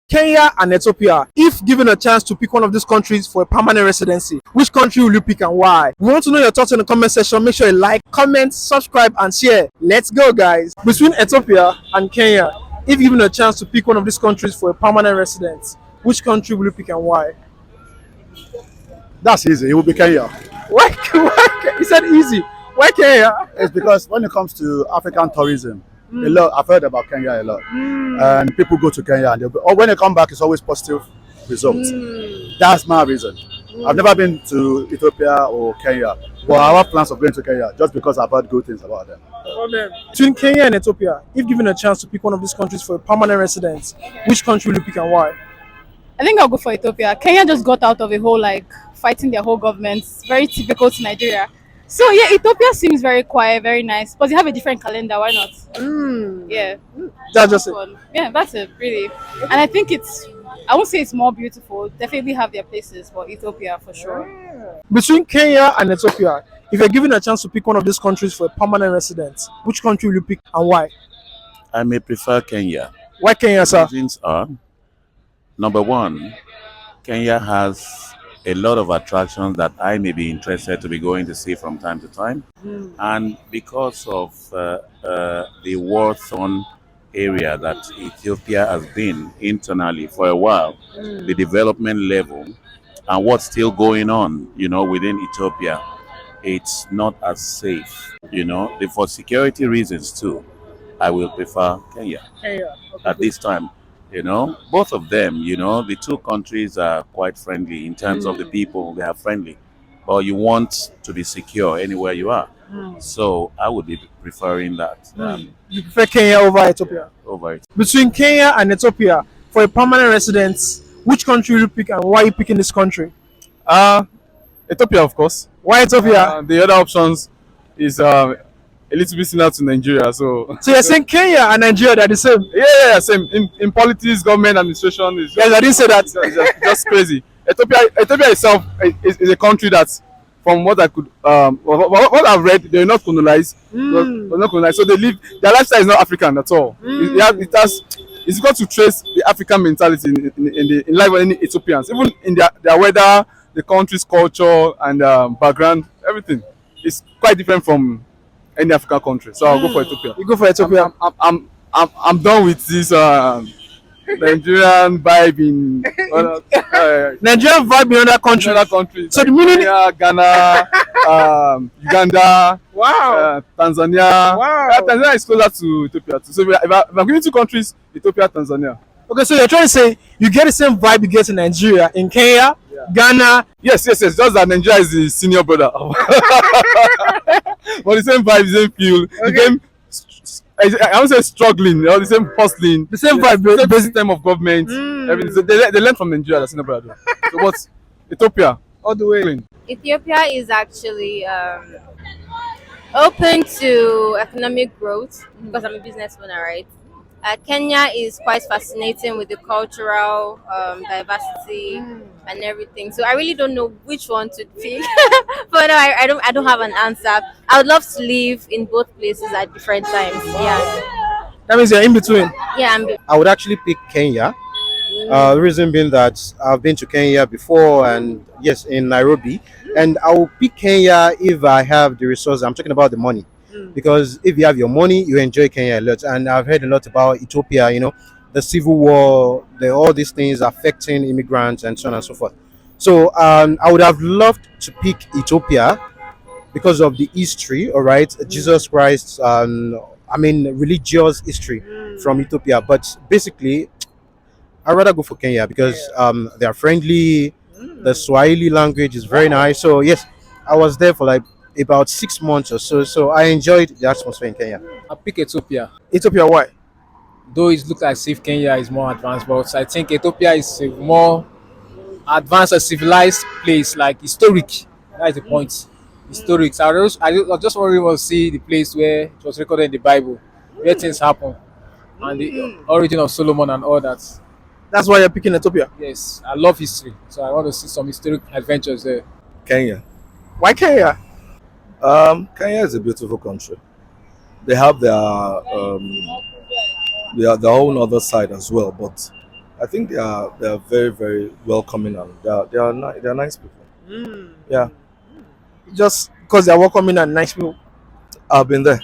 Kenya and Ethiopia. If given a chance to pick one of these countries for a permanent residency, which country will you pick and why? We want to know your thoughts in the comment section. Make sure you like, comment, subscribe, and share. Let's go, guys. Between Ethiopia and Kenya, if given a chance to pick one of these countries for a permanent residence, which country will you pick and why? That's easy. It will be Kenya. Why? He said easy. Why Kenya? It's because when it comes to African tourism, a lot. I've heard about Kenya a lot, and people go to Kenya, and or when they come back, it's always positive results. That's my reason. I've never been to Ethiopia or Kenya, but I have plans of going to Kenya just because I've heard good things about them. Between Kenya and Ethiopia, if given a chance to pick one of these countries for a permanent residence, which country will you pick and why? I think I'll go for Ethiopia. Kenya just got out of a whole fighting their whole governments. Very typical to Nigeria. So yeah, Ethiopia seems very quiet, very nice. But they have a different calendar. Why not? Yeah. That's just it. Yeah, that's it, really. And I think I won't say it's more beautiful. Definitely have their places, but Ethiopia for sure. Between Kenya and Ethiopia, if you're given a chance to pick one of these countries for a permanent residence, which country will you pick and why? I may prefer Kenya. Why Kenya, sir? Reasons are, number one, Kenya has a lot of attractions that I may be interested to be going to see from time to time. And because of the war-torn area that Ethiopia has been internally for a while, the development level and what's still going on, within Ethiopia, it's not as safe, for security reasons too. I will prefer Kenya at this time. Both of them, the two countries are quite friendly in terms of the people. They are friendly, but you want to be secure anywhere you are. So I would be preferring that. You prefer Kenya over Ethiopia? Over it. Between Kenya and Ethiopia, for a permanent residence, which country will you pick and why are you picking this country? Ethiopia, of course. Why Ethiopia? The other options is a little bit similar to Nigeria. So you're saying Kenya and Nigeria are the same? Yeah, same. In politics, government, administration is I didn't say that. Just crazy. Ethiopia itself is a country that, from what I could, what I've read, they're not colonized. They're not colonized, so they live. Their lifestyle is not African at all. It's got to trace the African mentality in life of any Ethiopians, even in their weather, the country's culture and background, everything is quite different from any African country. So I'll go for Ethiopia. You go for Ethiopia. I'm done with this Nigerian vibe in Nigerian vibe in other countries. So the meaning Ghana, Uganda, Tanzania. Tanzania is closer to Ethiopia too. So if I'm giving two countries, Ethiopia, Tanzania. Okay, so you're trying to say you get the same vibe you get in Nigeria, in Kenya, Ghana. Yes. Just that Nigeria is the senior brother. But the same vibe, the same feel. Okay. The same, I won't say struggling, the same hustling. The same vibe, the same system of government. Everything. So they learn from Nigeria, the senior brother. So what's Ethiopia? All the way. Ethiopia is actually open to economic growth because I'm a business owner, right? Kenya is quite fascinating with the cultural diversity and everything. So I really don't know which one to pick. But no, I don't have an answer. I would love to live in both places at different times. Yeah. That means you're in between. Yeah, I would actually pick Kenya. The reason being that I've been to Kenya before, and yes, in Nairobi. And I will pick Kenya if I have the resources. I'm talking about the money. Because if you have your money, you enjoy Kenya a lot. And I've heard a lot about Ethiopia, the civil war, all these things affecting immigrants and so on and so forth. So I would have loved to pick Ethiopia because of the history, all right? Jesus Christ, religious history from Ethiopia. But basically, I'd rather go for Kenya because they are friendly. The Swahili language is very nice. So yes, I was there for about 6 months or so. So I enjoyed the atmosphere in Kenya. I pick Ethiopia. Ethiopia, why? Though it looks as if Kenya is more advanced, but I think Ethiopia is a more advanced and civilized place, like historic. That is the point. Historic. So I just want to see the place where it was recorded in the Bible, where things happen, and the origin of Solomon and all that. That's why you're picking Ethiopia? Yes, I love history, so I want to see some historic adventures there. Kenya. Why Kenya? Kenya is a beautiful country. They have their own other side as well, but I think they are very very welcoming and they are nice people. Yeah, Just because they're welcoming and nice people. I've been there.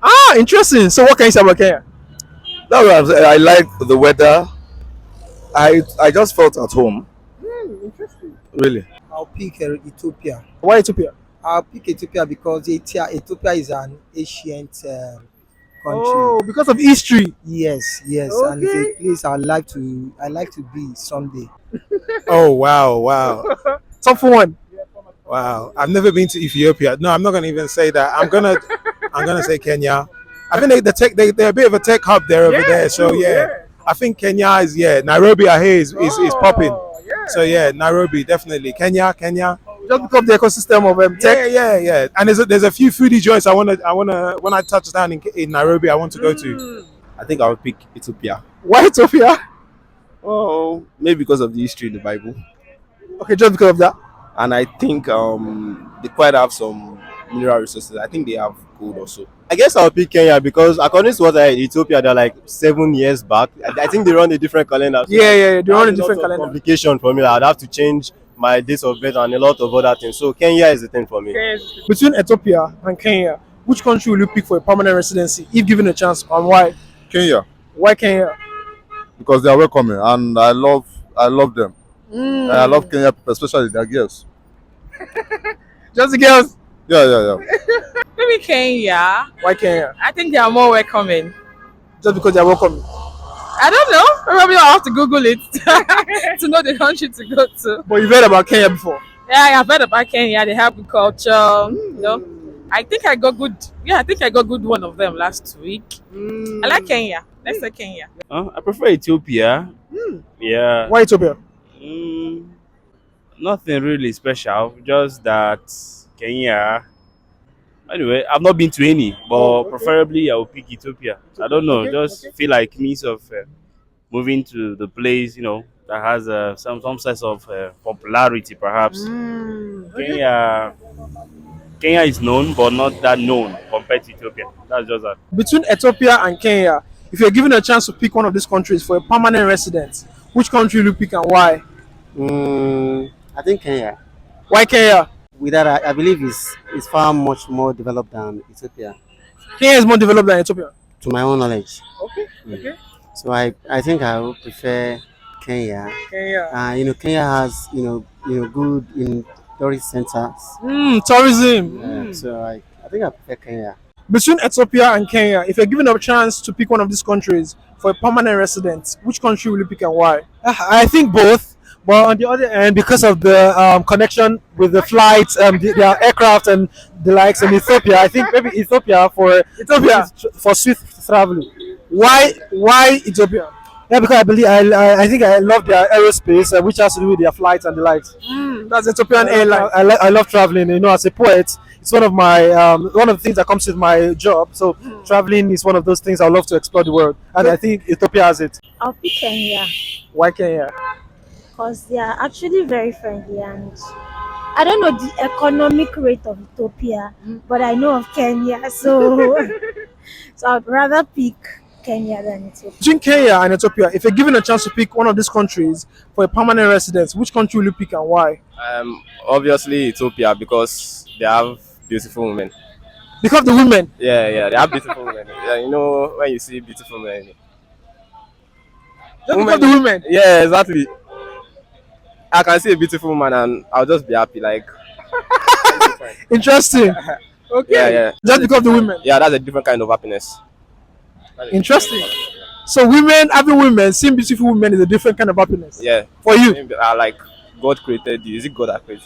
Ah, interesting. So what can you say about Kenya? That's what I'm saying. I like the weather. I just felt at home. Interesting. Really. I'll pick Ethiopia. Why Ethiopia? I'll pick Ethiopia because Ethiopia is an ancient country. Oh, because of history. Yes, yes, and Okay. it's a place I like to be someday. Oh wow, wow, Tough one. wow! I've never been to Ethiopia. No, I'm not gonna even say that. I'm gonna say Kenya. I think they're a bit of a tech hub there over there. So true, yeah, I think Kenya is Nairobi I hear is popping. Oh, yeah. So yeah, Nairobi definitely. Kenya. Just because of the ecosystem of tech. Yeah. And there's a few foodie joints I wanna when I touch down in Nairobi I want to go to. I think I would pick Ethiopia. Why Ethiopia? Oh, maybe because of the history in the Bible, Okay, just because of that. and I think they quite have some mineral resources. I think they have gold also. I guess I'll pick Kenya because according to what I heard, Ethiopia, they're like 7 years back. I think they run a different calendar. So Yeah. They're on a that's different lot of calendar. complication for me. I'd have to change my date of birth and a lot of other things. So Kenya is the thing for me. Between Ethiopia and Kenya, which country will you pick for a permanent residency if given a chance, and why? Kenya, Why Kenya? because they are welcoming, and I love them. And I love Kenya, people, especially their girls. Just the girls. Yeah. Maybe Kenya. Why Kenya? I think they are more welcoming. Just because they're welcoming. I don't know. Probably I'll have to Google it to know the country to go to. But you've heard about Kenya before. Yeah, I have heard about Kenya. They have good culture. You know, I think I got good. Yeah, I think I got good one of them last week. I like Kenya. Let's say Kenya. I prefer Ethiopia. Yeah. Why Ethiopia? Mm, nothing really special. Just that Kenya. Anyway, I've not been to any, but preferably I will pick Ethiopia. I don't know. Just feel like means of moving to the place, that has some sense of popularity, perhaps. Kenya is known, but not that known compared to Ethiopia. That's just that. Between Ethiopia and Kenya, if you're given a chance to pick one of these countries for a permanent residence, which country will you pick and why? I think Kenya. Why Kenya? With that, I believe is far much more developed than Ethiopia, Kenya is more developed than Ethiopia. to my own knowledge. Okay. Okay. So I think I would prefer Kenya. Kenya. Kenya has good in tourist centers. Tourism. So I think I prefer Kenya. Between Ethiopia and Kenya, if you're given a chance to pick one of these countries for a permanent residence, which country will you pick and why? I think both. But on the other end, because of the connection with the flights, their aircraft and the likes in Ethiopia, I think maybe Ethiopia for swift traveling. Why Ethiopia? Yeah, because I think I love their aerospace, which has to do with their flights and the likes. That's Ethiopian airline. I love traveling. As a poet, it's one of my one of the things that comes with my job. So traveling is one of those things I love to explore the world, and I think Ethiopia has it. I'll pick Kenya Why Kenya? because they are actually very friendly, and I don't know the economic rate of Ethiopia, but I know of Kenya, so I'd rather pick Kenya than Ethiopia. Between Kenya and Ethiopia, if you're given a chance to pick one of these countries for a permanent residence, which country will you pick and why? Obviously Ethiopia because they have beautiful women. Because the women. Yeah, they have beautiful women. Yeah, when you see beautiful women. Just because the women. Yeah, exactly. I can see a beautiful woman and I'll just be happy. Like, Interesting. Okay. yeah. Just because of the women. Yeah, that's a different kind of happiness. Interesting. So having women, seeing beautiful women is a different kind of happiness. Yeah. For you. Like God created you. Is it God that created?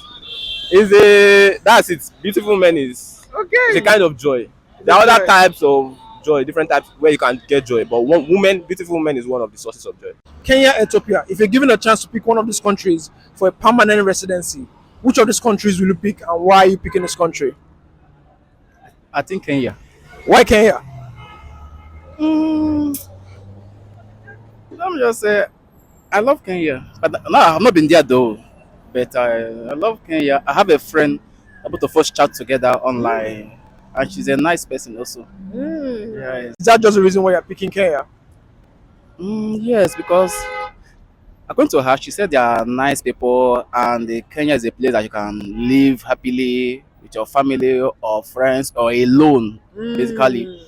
That's it. Beautiful men is it's a kind of joy. There are other types of joy, different types where you can get joy. But beautiful woman is one of the sources of joy. Kenya, Ethiopia, if you're given a chance to pick one of these countries for a permanent residency, which of these countries will you pick and why are you picking this country? I think Kenya. Why Kenya? Let me just say, I love Kenya. But no, I've not been there though. But I love Kenya. I have a friend, able to first chat together online. And she's a nice person also. Is that just the reason why you're picking Kenya? Yes, because According to her, she said they are nice people, and Kenya is a place that you can live happily with your family or friends or alone, basically.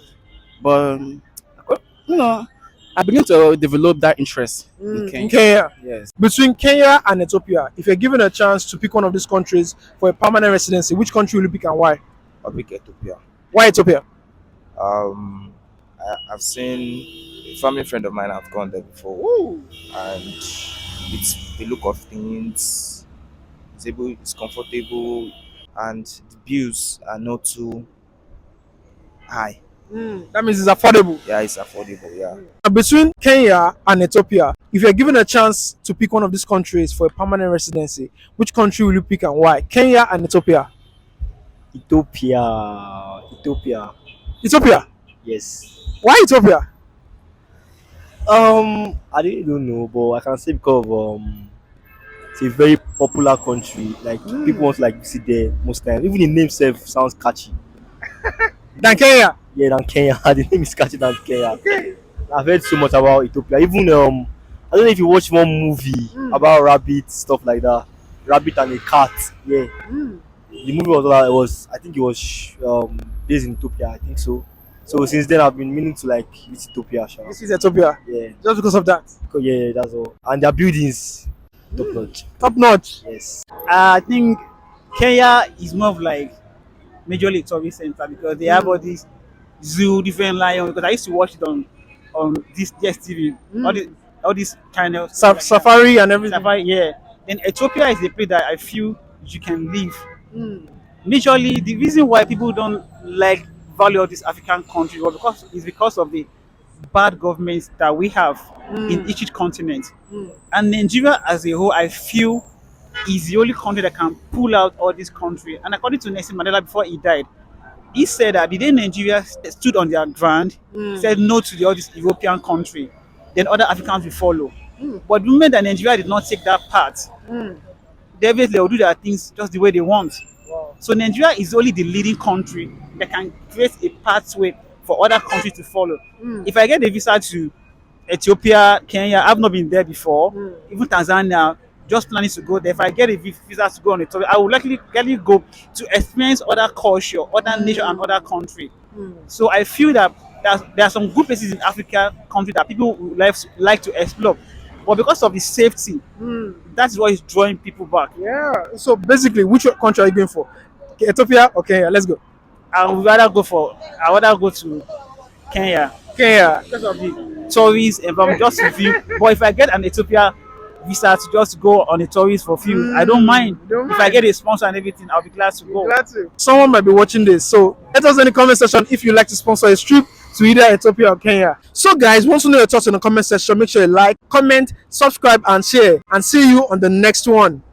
But you know, I begin to develop that interest in Kenya. In Kenya. Yes. Between Kenya and Ethiopia, if you're given a chance to pick one of these countries for a permanent residency, which country will you pick and why? I'll pick Ethiopia. Why Ethiopia? I've seen a family friend of mine have gone there before, and it's the look of things. It's comfortable, and the bills are not too high. That means it's affordable. Yeah, it's affordable. Yeah. Between Kenya and Ethiopia, if you're given a chance to pick one of these countries for a permanent residency, which country will you pick and why? Kenya and Ethiopia. Ethiopia. Ethiopia. Yes. Why Ethiopia? I really don't know, but I can say because of it's a very popular country. Like people want to like visit there most times. Even the name itself sounds catchy. Than Kenya. Yeah, than Kenya. The name is catchy than Kenya. Okay. I've heard so much about Ethiopia. Even I don't know if you watch one movie about rabbits, stuff like that. Rabbit and a cat. Yeah. The movie was I think it was based in Ethiopia. I think so. So since then I've been meaning to like visit Ethiopia. This is Ethiopia. Yeah. Just because of that. Yeah, that's all. And their buildings top notch. Top notch. Yes. I think Kenya is more of like majorly tourist center because they have all these zoo, different lions. Because I used to watch it on this DSTV, all these kind of Safari and everything. Safari, yeah. Then Ethiopia is the place that I feel you can live. Majorly, the reason why people don't like value all these African countries is because of the bad governments that we have in each continent. And Nigeria as a whole, I feel, is the only country that can pull out all these countries. And according to Nelson Mandela, before he died, he said that the day Nigeria stood on their ground, said no to all this European country, then other Africans will follow. But the moment that Nigeria did not take that part, they will do their things just the way they want. So Nigeria is only the leading country that can create a pathway for other countries to follow. If I get a visa to Ethiopia, Kenya, I've not been there before, even Tanzania, just planning to go there. If I get a visa to go on a tour, I would likely go to experience other culture, other nation, and other country. So I feel that there are some good places in Africa country that people would like to explore, but because of the safety, that's what is drawing people back. Yeah. So basically, which country are you going for? Ethiopia or Kenya? Let's go. I would rather go to Kenya. Kenya. Because of the tourist environment, just to view. But if I get an Ethiopia visa to just go on a tourist for few, I don't mind. If I get a sponsor and everything, I'll be glad to go. Someone might be watching this, so let us know in the comment section if you'd like to sponsor a trip to either Ethiopia or Kenya. So guys, once you know your thoughts in the comment section, make sure you like, comment, subscribe and share, and see you on the next one.